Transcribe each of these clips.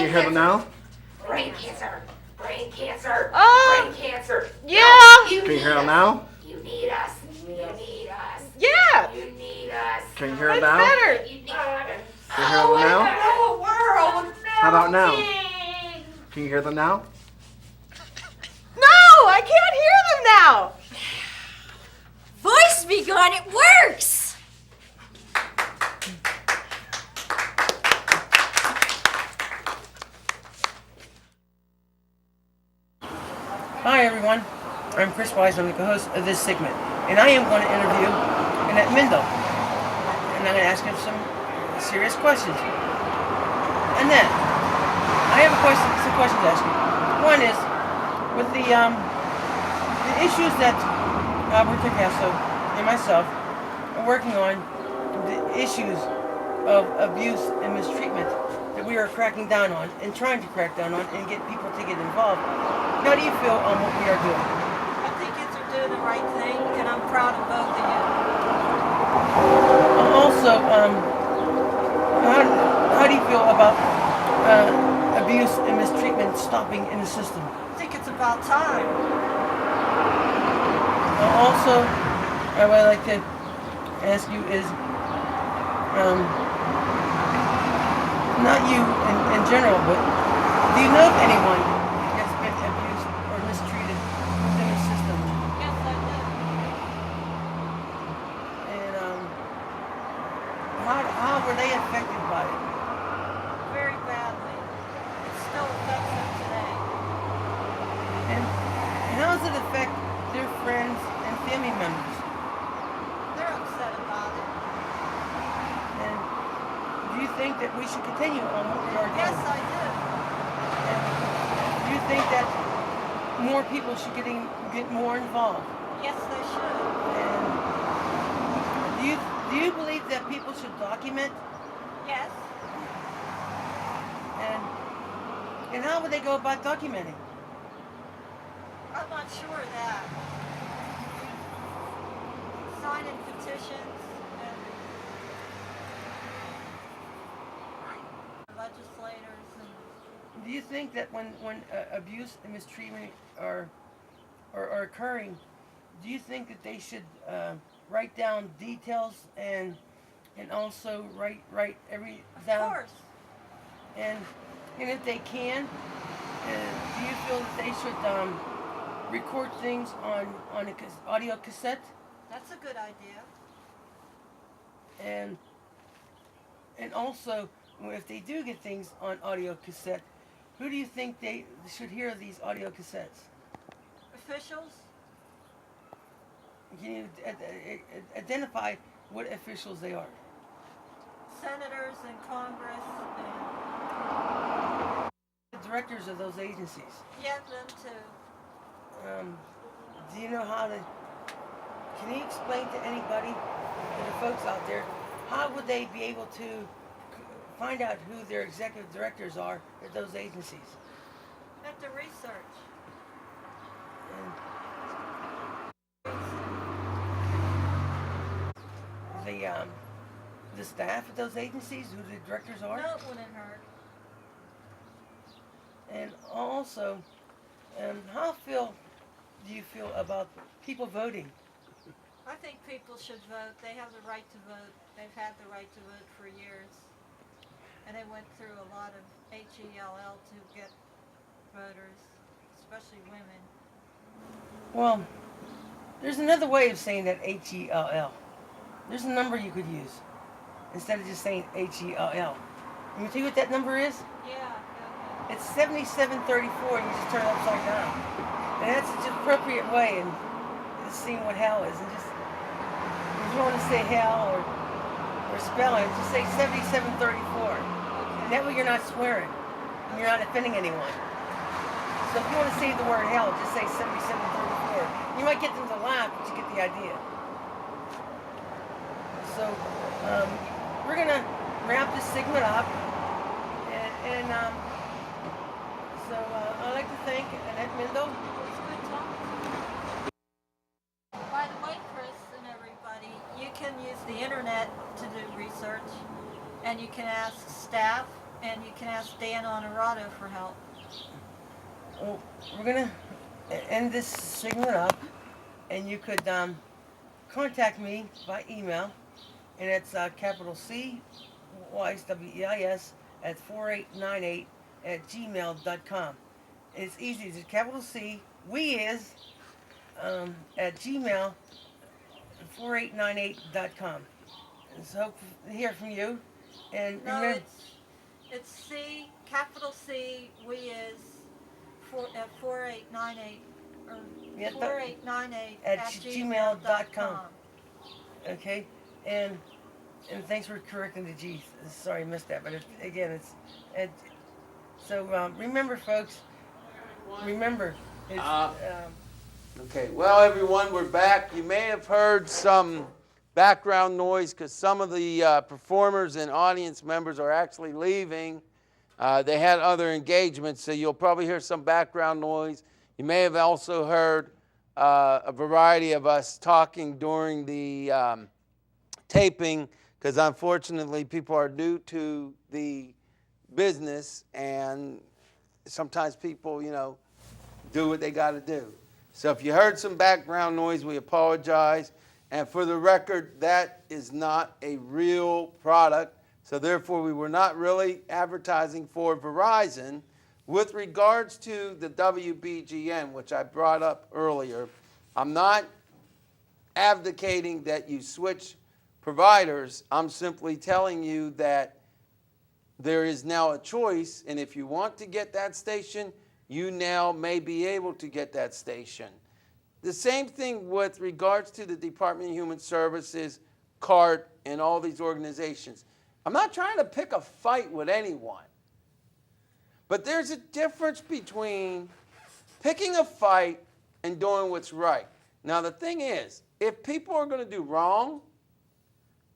you hear them now? Brain cancer. Brain cancer. Oh. Brain cancer. Yeah. You Can you hear them now? You need us. You need us. Yeah. You need us. Can you hear them That's now? better. You need us. Can you hear them now? Oh, world. How about now? Can you hear them now? No, I can't hear them now. Voice begun, it works! Hi everyone, I'm Chris Weis, I'm the co-host of this segment, and I am going to interview Annette Mendel, and I'm going to ask her some serious questions. Annette, I have some questions to ask you. One is, with the issues that Torcaso and myself are working on, the issues of abuse and mistreatment that we are cracking down on and trying to crack down on and get people to get involved. How do you feel on what we are doing? I think it's doing the right thing, and I'm proud of both of you. Also, how do you feel about abuse and mistreatment stopping in the system? I think it's about time. Also, what I'd like to ask you is, not you in general, but do you know of anyone that's been abused or mistreated within the system? Yes, I do. And how were they affected by it? Very badly. It still affects them today. And how does it affect their friends and family members? They're upset about it. And do you think that we should continue on what we are doing? Yes, I do. And do you think that more people should get more involved? Yes, they should. And do you believe that people should document? Yes. And how would they go about documenting? I'm not sure of that. Signing petitions and legislators and Do you think that when abuse and mistreatment are occurring, do you think that they should write down details and also write every down? of course. And if they can, do you feel that they should record things on an audio cassette? That's a good idea. And also, if they do get things on audio cassette, who do you think they should hear these audio cassettes? Officials? Can you identify what officials they are? Senators and Congress and The directors of those agencies. yeah, them too. Do you know how to? Can you explain to anybody, to the folks out there, how would they be able to find out who their executive directors are at those agencies? At the research. And the staff at those agencies, who the directors are? No, it wouldn't hurt. And also, how do you feel about people voting? I think people should vote. They have the right to vote. They've had the right to vote for years. And they went through a lot of HELL to get voters, especially women. Well, there's another way of saying that HELL. There's a number you could use instead of just saying HELL. Let me tell you what that number is. Yeah, go ahead. It's 7734, and you just turn it upside down. And that's the appropriate way in seeing what hell is. And just, if you want to say hell or spell it, just say 7734. And that way you're not swearing, and you're not offending anyone. So if you want to say the word hell, just say 7734. You might get them to laugh, but you get the idea. So we're going to wrap this segment up. And so I'd like to thank Annette Mendel. It's good talking. By the way, Chris and everybody, you can use the internet to do research, and you can ask staff And you can ask Dan Honorato for help. Well, we're going to end this segment up, and you could contact me by email, and it's capital C, Weis, W-E-I-S, at 4898@gmail.com. It's easy. It's capital C, Weis, at gmail, 4898.com. So hope to hear from you. And No, remember, it's C, capital C, we is, at 4898, or Yeah, 4898 at at gmail.com. gmail.com. okay, and thanks for correcting the G. Sorry, I missed that, but so remember, folks. Remember, it's, Okay, well, everyone, we're back. You may have heard some background noise because some of the performers and audience members are actually leaving. They had other engagements, so you'll probably hear some background noise. You may have also heard a variety of us talking during the taping because unfortunately people are new to the business and sometimes people, do what they got to do. So if you heard some background noise, we apologize. And for the record, that is not a real product. So therefore, we were not really advertising for Verizon. With regards to the WBGN, which I brought up earlier, I'm not advocating that you switch providers. I'm simply telling you that there is now a choice, and if you want to get that station, you now may be able to get that station. The same thing with regards to the Department of Human Services, CART, and all these organizations. I'm not trying to pick a fight with anyone, but there's a difference between picking a fight and doing what's right. Now, the thing is, if people are going to do wrong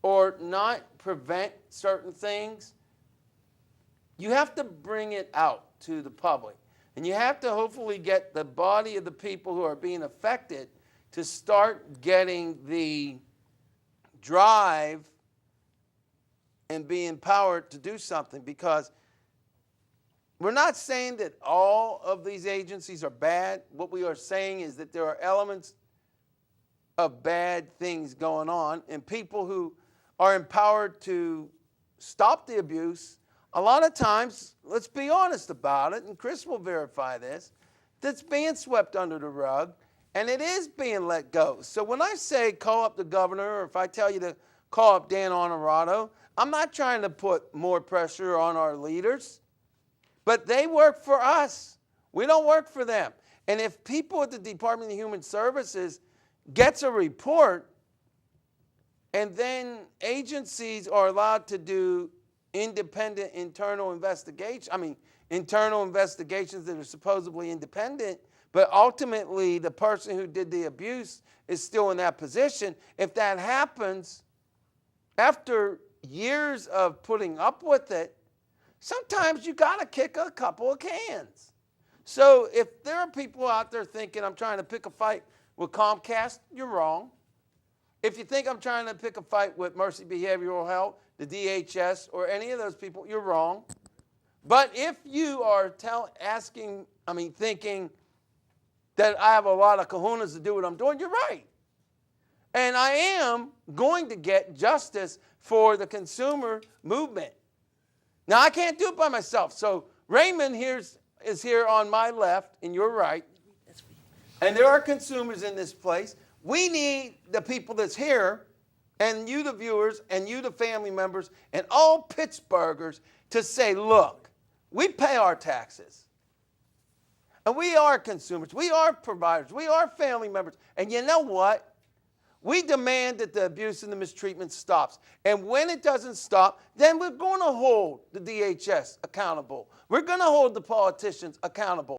or not prevent certain things, you have to bring it out to the public. And you have to hopefully get the body of the people who are being affected to start getting the drive and be empowered to do something, because we're not saying that all of these agencies are bad. What we are saying is that there are elements of bad things going on, and people who are empowered to stop the abuse, a lot of times, let's be honest about it, and Chris will verify this, that's being swept under the rug, and it is being let go. So when I say call up the governor, or if I tell you to call up Dan Honorato, I'm not trying to put more pressure on our leaders, but they work for us. We don't work for them. And if people at the Department of Human Services gets a report, and then agencies are allowed to do independent internal investigations that are supposedly independent, but ultimately the person who did the abuse is still in that position. If that happens, after years of putting up with it, sometimes you got to kick a couple of cans. So if there are people out there thinking I'm trying to pick a fight with Comcast, you're wrong. If you think I'm trying to pick a fight with Mercy Behavioral Health, the DHS, or any of those people, you're wrong. But if you are thinking that I have a lot of kahunas to do what I'm doing, you're right. And I am going to get justice for the consumer movement. Now, I can't do it by myself. So Raymond is here on my left, and your right. And there are consumers in this place. We need the people that's here, and you, the viewers, and you, the family members, and all Pittsburghers to say, look, we pay our taxes. And we are consumers. We are providers. We are family members. And you know what? We demand that the abuse and the mistreatment stops. And when it doesn't stop, then we're going to hold the DHS accountable. We're going to hold the politicians accountable.